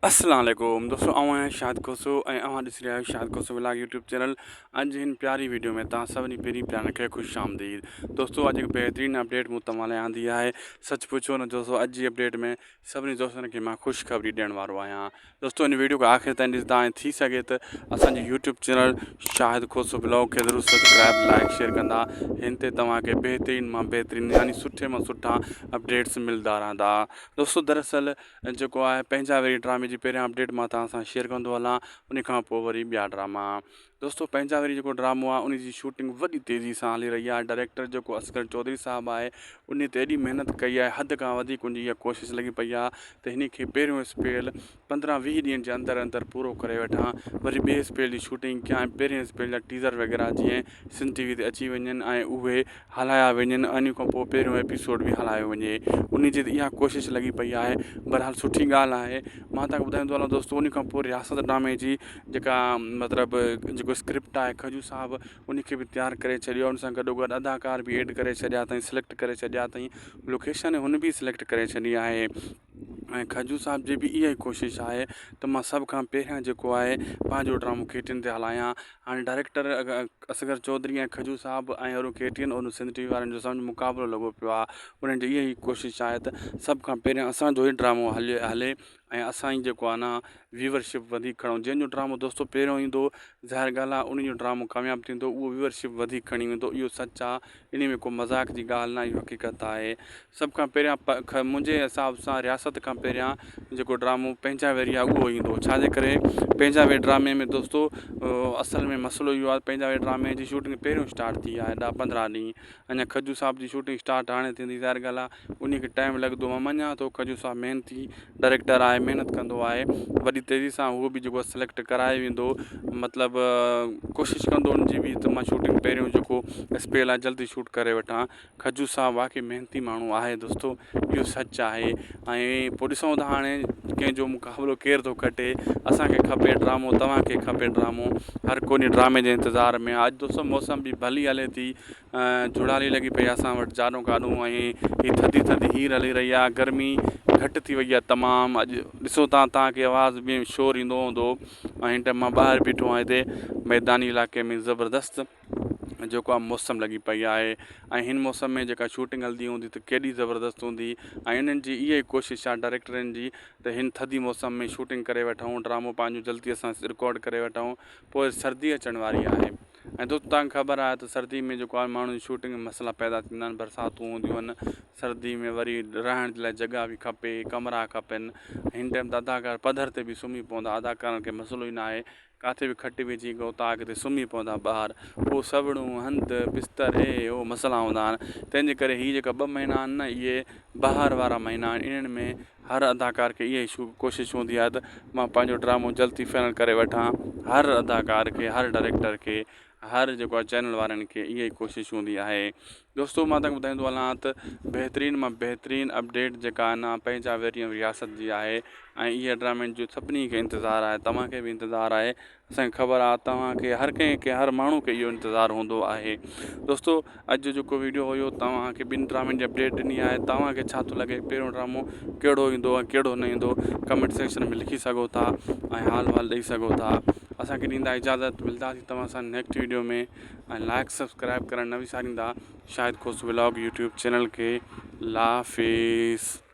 अस्सलाम वालेकुम दोस्तों, आऊं शाहिद खोसो ऐं अवां ॾिसी रहिया आहियो शाहिद खोसो व्लॉग यूट्यूब चैनल। अॼु हिन प्यारी वीडियो में तव्हां सभिनी पहिरीं प्यार खे ख़ुशि आमदीद। दोस्तों अॼु हिकु बहितरीनु अपडेट मूं तव्हां लाइ आंदी आहे। सच पुछो न दोस्तों, अॼु जी अपडेट में सभिनी दोस्तनि खे मां ख़ुशख़बरी ॾियण वारो आहियां। दोस्तों इन वीडियो खे आख़िर ताईं ॾिसंदा ऐं थी सघे त असांजे यूट्यूब चैनल शाहिद खोसो ब्लॉग खे ज़रूरु सब्सक्राइब लाइक शेयर कंदा। हिन ते तव्हांखे बहितरीनु मां बहितरीनु यानी सुठे मां सुठा अपडेट्स मिलंदा रहंदा। दोस्तों दरअसल जेको आहे पंहिंजा वेरी ड्रामे जी पहिरियां अपडेट मां तव्हां सां शेयर कंदो हलां, उन खां पोइ वरी ॿिया ड्रामा। दोस्तों पंहिंजा वेरी जेको ड्रामो आहे उन जी शूटिंग वॾी तेज़ी सां हली रही आहे। डायरेक्टर जेको असगर चौधरी साहिबु आहे उन ते एॾी महिनत कई आहे, हद खां वधीक उनजी इहा कोशिशि लॻी पई आहे त हिन खे पहिरियों स्पेल 15-20 ॾींहंनि जे अंदरि अंदरि पूरो करे वठां, वरी ॿिए स्पेल जी शूटिंग कयां, पहिरें स्पेल जा टीज़र वग़ैरह जीअं सिंध टीवी ते अची वञनि ऐं उहे हलाया वञनि, इन खां पोइ पहिरियों एपिसोड बि हलायो वञे। उन जी इहा कोशिशि लॻी पई आहे। बहरहाल सुठी ॻाल्हि आहे। मां तव्हांखे ॿुधाईंदो हलां दोस्तों, उन खां पोइ रियासत ड्रामे जी जेका मतिलबु जेको स्क्रिप्ट आहे खजू साहिबु उनखे बि तयारु करे छॾियो। उन सां गॾोगॾु अदाकार बि एड करे छॾिया अथई, सिलेक्ट करे छॾिया अथई, लोकेशन हुन बि सिलेक्ट करे छॾी आहे। ऐं खजू साहिब जी बि इहा ई कोशिशि आहे त मां सभ खां पहिरियां जेको आहे पंहिंजो ड्रामो केटीएन ते हलायां। हाणे डायरेक्टर असगर चौधरी ऐं खजू साहिबु ऐं वरी केटीएन और सिंध टीवी वारनि जो सम्झ मुक़ाबिलो लॻो पियो आहे। उन्हनि जी इहा ई कोशिशि आहे त सभ खां पहिरियां असांजो ई ड्रामो हले ऐं असां ई जेको आहे न व्यूवरशिप वधीक खणूं। जंहिंजो ड्रामो दोस्तों पहिरियों ईंदो, ज़ाहिर ॻाल्हि आहे उन जो ड्रामो कामयाबु थींदो, उहो व्यूवरशिप वधीक खणी वेंदो। इहो सच आहे, इन में को मज़ाक जी ॻाल्हि न, इहो हक़ीक़त आहे। सभ खां पहिरियां मुंहिंजे हिसाब सां रियासत खां पहिरियां जेको ड्रामो पंहिंजा वेरी आहे उहो ईंदो। छाजे करे पंहिंजा वे ड्रामे में दोस्तों असल में मसइलो इहो आहे, पंहिंजा वे ड्रामे जी शूटिंग पहिरियों स्टार्ट थी आहे 10-15 ॾींहं। अञा खजू साहिब जी शूटिंग स्टार्ट हाणे थींदी। ज़ाहिर ॻाल्हि आहे उन खे टाइम लॻंदो। मां मञा थो खजू साहिबु महिनती डायरेक्टर आहे, महिनत कंदो आहे, वॾी तेज़ी सां उहो बि जेको सिलेक्ट कराए वेंदो, मतिलबु कोशिशि कंदो उनजी बि त मां शूटिंग पहिरियों जेको स्पेल आहे जल्दी शूट करे वठां। खजू साहिबु वाक़ई महिनती माण्हू आहे दोस्तों, इहो सच आहे। ऐं पोइ ॾिसूं था हाणे कंहिंजो मुक़ाबिलो केरु थो खटे। असांखे खपे ड्रामो, तव्हांखे खपे ड्रामो, हर कोई ड्रामे जे इंतज़ार में आहे। अॼु दोस्तों मौसम बि भली हले थी, जुड़ाली लॻी पई आहे असां वटि जाड़ो काॾूं, ऐं हीअ थधी थधी हीर हली रही आहे, गर्मी घटि थी वई आहे तमामु। अॼु ॾिसो तव्हांखे आवाज़ में शोर ईंदो हूंदो। ऐं हिन टाइम मां ॿाहिरि बीठो आहियां हिते मैदानी इलाइक़े में, ज़बरदस्तु जेको आहे मौसम लॻी पई आहे। ऐं हिन मौसम में जेका शूटिंग हलंदी हूंदी त केॾी ज़बरदस्तु हूंदी। ऐं इन्हनि जी इहा ई कोशिशि आहे डायरेक्टरनि जी त हिन थधी मौसम में शूटिंग करे वठूं, ड्रामो पंहिंजो जल्दी असां रिकॉर्ड करे वठूं, पोइ सर्दी अचण वारी आहे। ऐं दोस्त तव्हांखे ख़बर आहे त सर्दी में जेको आहे माण्हू जी शूटिंग में मसइला पैदा थींदा आहिनि, बरसातूं हूंदियूं आहिनि, सर्दी में वरी रहण जे लाइ जॻह बि खपे, कमरा खपनि। हिन टाइम त अदाकार पधर ते बि सुम्ही पवंदा, अदाकारनि खे मसइलो ई न आहे, किथे बि खटी विझी उतां अॻिते सुम्ही पवंदा ॿाहिरि। पोइ सवड़ूं हंधि बिस्तर हो मसइला हूंदा आहिनि। तंहिंजे करे हीअ जेका 2 महीना आहिनि न, इहे ॿाहिरि वारा महीना आहिनि। इन्हनि में हर अदाकार खे इहा ई कोशिशि हूंदी आहे त मां पंहिंजो ड्रामो जल्दी फाइनल करे वठां। हर अदाकार खे, हर डायरेक्टर खे, हर जेको आहे चैनल वारनि खे इहा ई कोशिशि हूंदी आहे। दोस्तों मां तव्हांखे ॿुधाईंदो हलां त बहितरीनु मां बहितरीनु अपडेट जेका आहे न पंहिंजा वेरी रियासत जी आहे। ऐं इहा ड्रामनि जो सभिनी खे इंतज़ारु आहे, तव्हांखे बि इंतज़ारु आहे। असांखे ख़बर आहे तव्हांखे, हर कंहिंखे, हर माण्हू खे इहो इंतज़ारु हूंदो आहे। दोस्तों अॼु जेको वीडियो हुयो तव्हांखे 2 ड्रामनि जी अपडेट ॾिनी आहे। तव्हांखे छा थो लॻे, पहिरियों ड्रामो कहिड़ो ईंदो ऐं कहिड़ो न ईंदो, कमेंट सेक्शन में लिखी सघो था ऐं हाल वाल ॾेई सघो था। असांखे ॾींदा इजाज़त, मिलंदासीं तव्हां सां नेक्स्ट वीडियो में। ऐं लाइक सब्सक्राइब करणु न विसारींदा शाहिद खोसो व्लॉग यूट्यूब चैनल खे। अल्लाह हाफ़िज़।